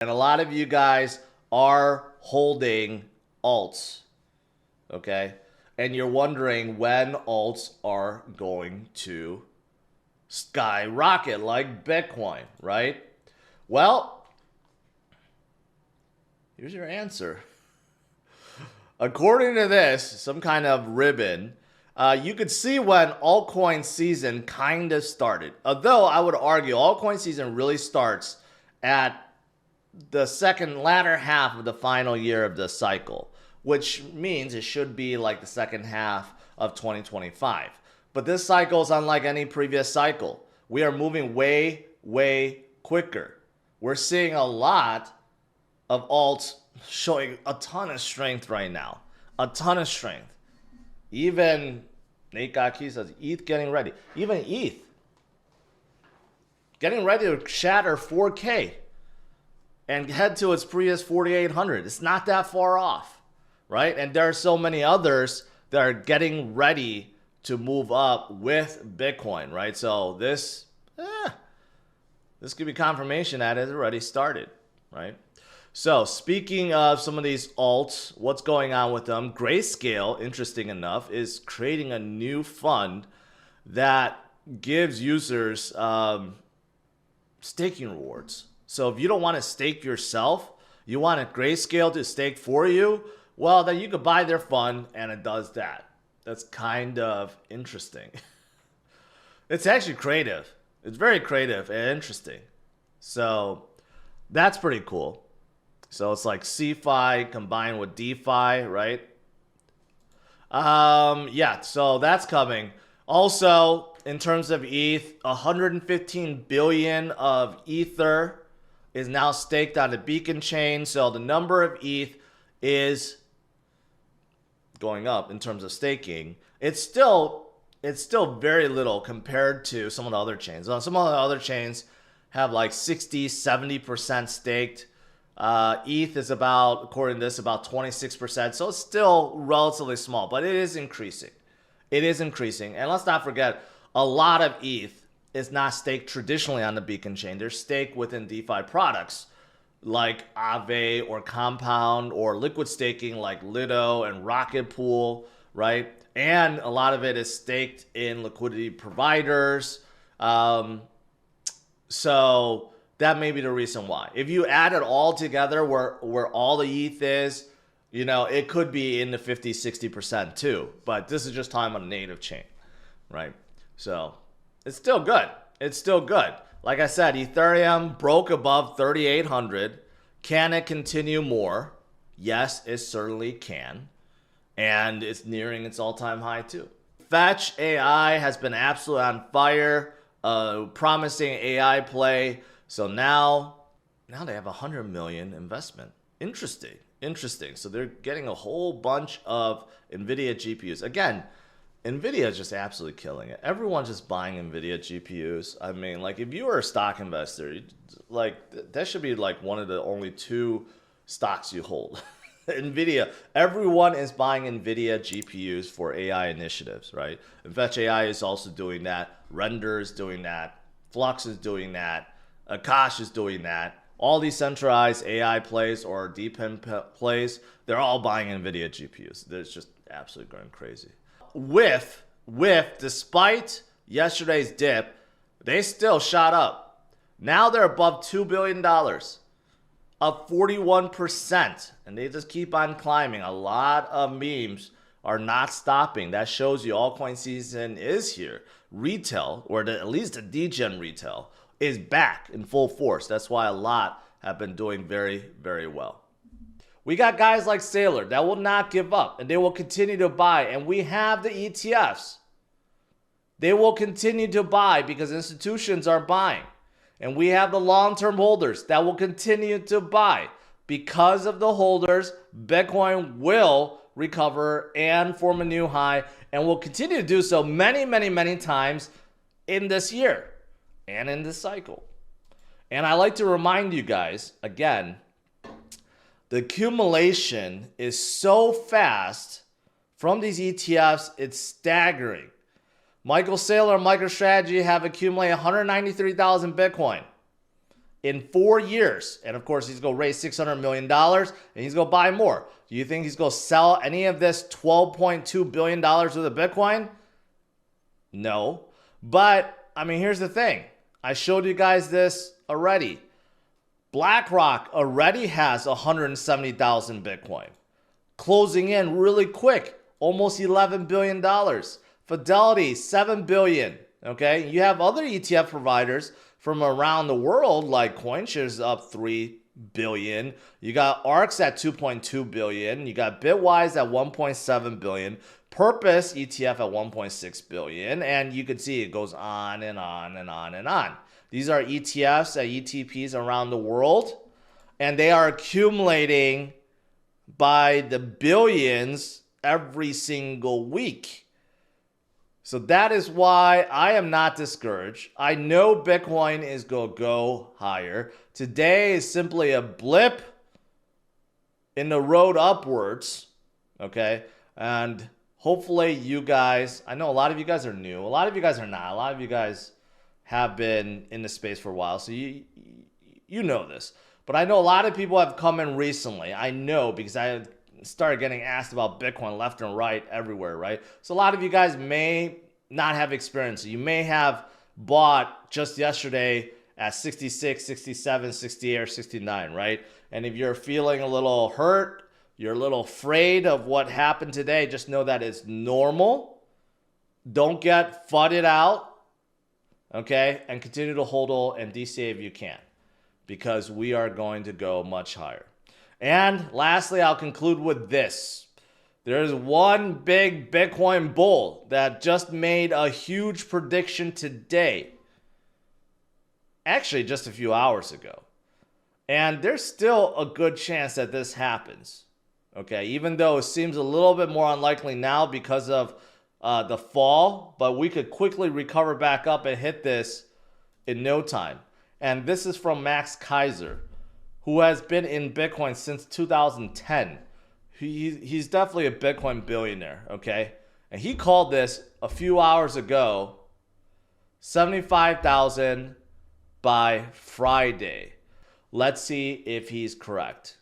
And a lot of you guys are holding alts, okay? And you're wondering when alts are going to skyrocket like Bitcoin, right? Well, here's your answer. According to this, some kind of ribbon, you could see when altcoin season kind of started. Although I would argue altcoin season really starts at the second latter half of the final year of the cycle, which means it should be like the second half of 2025. But this cycle is unlike any previous cycle. We are moving way, way quicker. We're seeing a lot of alts showing a ton of strength right now. A ton of strength. Even Nate Gaki says ETH getting ready. Even ETH getting ready to shatter 4K and head to its previous 4,800. It's not that far off, right? And there are so many others that are getting ready to move up with Bitcoin, right? So this could be confirmation that it already started, right? So speaking of some of these alts, what's going on with them? Grayscale, interesting enough, is creating a new fund that gives users staking rewards. So if you don't want to stake yourself, you want a Grayscale to stake for you, well, then you could buy their fund and it does that. That's kind of interesting. It's actually creative. It's very creative and interesting. So that's pretty cool. So it's like CeFi combined with DeFi, right? Yeah, so that's coming. Also, in terms of ETH, 115 billion of Ether is now staked on the Beacon chain. So the number of ETH is going up in terms of staking. It's still very little compared to some of the other chains. Some of the other chains have like 60, 70% staked. ETH is about, according to this, about 26%. So it's still relatively small, but it is increasing. It is increasing. And let's not forget, a lot of ETH is not staked traditionally on the Beacon chain. They're staked within DeFi products like Aave or Compound, or liquid staking like Lido and Rocket Pool, right? And a lot of it is staked in liquidity providers. So that may be the reason why. If you add it all together where all the ETH is, you know, it could be in the 50, 60% too. But this is just talking about a native chain, right? So it's still good. It's still good. Like I said, Ethereum broke above 3,800. Can it continue more? Yes, it certainly can. And it's nearing its all-time high too. Fetch.ai has been absolutely on fire. Promising AI play. So now they have 100 million investment. Interesting. So they're getting a whole bunch of NVIDIA GPUs. Again, NVIDIA is just absolutely killing it. Everyone's just buying NVIDIA GPUs. I mean, like, if you were a stock investor, like, that should be like one of the only two stocks you hold. NVIDIA. Everyone is buying NVIDIA GPUs for AI initiatives, right? And Fetch.ai is also doing that. Render is doing that. Flux is doing that. Akash is doing that. All these centralized AI plays or DeepIn plays, they're all buying NVIDIA GPUs. It's just absolutely going crazy. With despite yesterday's dip, they still shot up. Now they're above $2 billion, up 41%, and they just keep on climbing. A lot of memes are not stopping. That shows you altcoin season is here. Retail, or at least the degen retail, is back in full force. That's why a lot have been doing very, very well. We got guys like Sailor that will not give up, and they will continue to buy. And we have the ETFs. They will continue to buy because institutions are buying. And we have the long-term holders that will continue to buy. Because of the holders, Bitcoin will recover and form a new high, and will continue to do so many, many, many times in this year and in this cycle. And I like to remind you guys, again, the accumulation is so fast from these ETFs, it's staggering. Michael Saylor and MicroStrategy have accumulated 193,000 Bitcoin. in 4 years. And of course, he's going to raise $600 million and he's going to buy more. Do you think he's going to sell any of this $12.2 billion worth of Bitcoin? No. But, I mean, here's the thing. I showed you guys this already. BlackRock already has 170,000 Bitcoin. Closing in really quick. Almost $11 billion. Fidelity, $7 billion. Okay? You have other ETF providers from around the world, like CoinShares up $3 billion. You got ARX at $2.2 billion. You got Bitwise at $1.7 billion. Purpose ETF at $1.6 billion. And you can see it goes on and on and on and on. These are ETFs and ETPs around the world. And they are accumulating by the billions every single week. So that is why I am not discouraged. I know Bitcoin is going to go higher. Today is simply a blip in the road upwards. Okay? And hopefully you guys, I know a lot of you guys are new. A lot of you guys are not. A lot of you guys have been in the space for a while. So you know this. But I know a lot of people have come in recently. I know because I started getting asked about Bitcoin left and right everywhere, right? So a lot of you guys may not have experience. You may have bought just yesterday at 66, 67, 68, or 69, right? And if you're feeling a little hurt, you're a little afraid of what happened today, just know that it's normal. Don't get fudded out, okay? And continue to hodl and DCA if you can, because we are going to go much higher. And lastly, I'll conclude with this. There's one big Bitcoin bull that just made a huge prediction today. Actually, just a few hours ago. And there's still a good chance that this happens. Okay, even though it seems a little bit more unlikely now because of the fall, but we could quickly recover back up and hit this in no time. And this is from Max Kaiser, who has been in Bitcoin since 2010. He's definitely a Bitcoin billionaire, okay? And he called this a few hours ago, 75,000 by Friday. Let's see if he's correct.